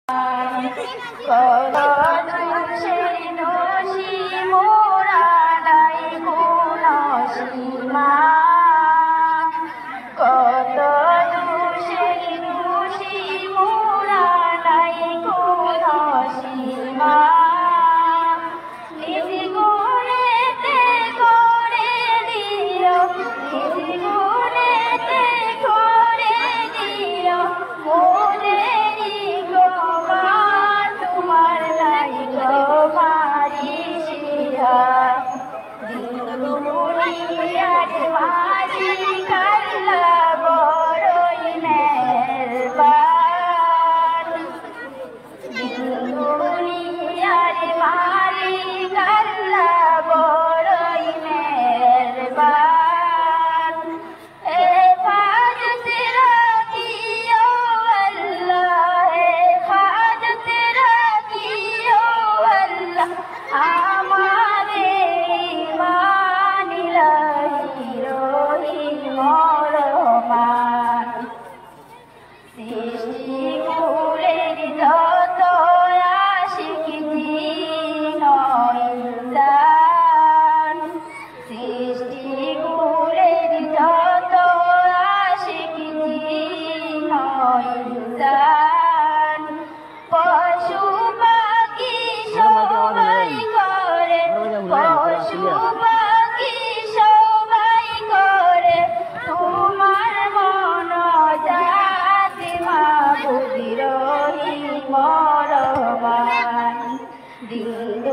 কত দোষের দোষী মোরা নাই কোন সীমা, কত দোষের দোষী মোরা নাই কোন সীমা। নিজ গুণেতে করে দিও, নিজ গুণেতে করে দিও মোদেরই ক্ষমা, তোমার নাই ক্ষমারি সিহা। দুনিয়ার মালিক আল্লাহ বড়ই মেহেরবান, দুনিয়ার মালিক আল্লাহ বড়ই মেহেরবান। হেফাজত রাখিও আল্লাহ, হেফাজত রাখিও আল্লাহ আমাদের ঈমান ইলাহি রহিম রহমান। সৃষ্টি কুলের যত আশিক জিন ইনসান, সৃষ্টি কুলের যত আশিক জিন ইনসান, পশু পাখি সবাই করে, পশু পাখি সবাই করে তোমার মনজাত মাবুদ রহিম রহমান। দিন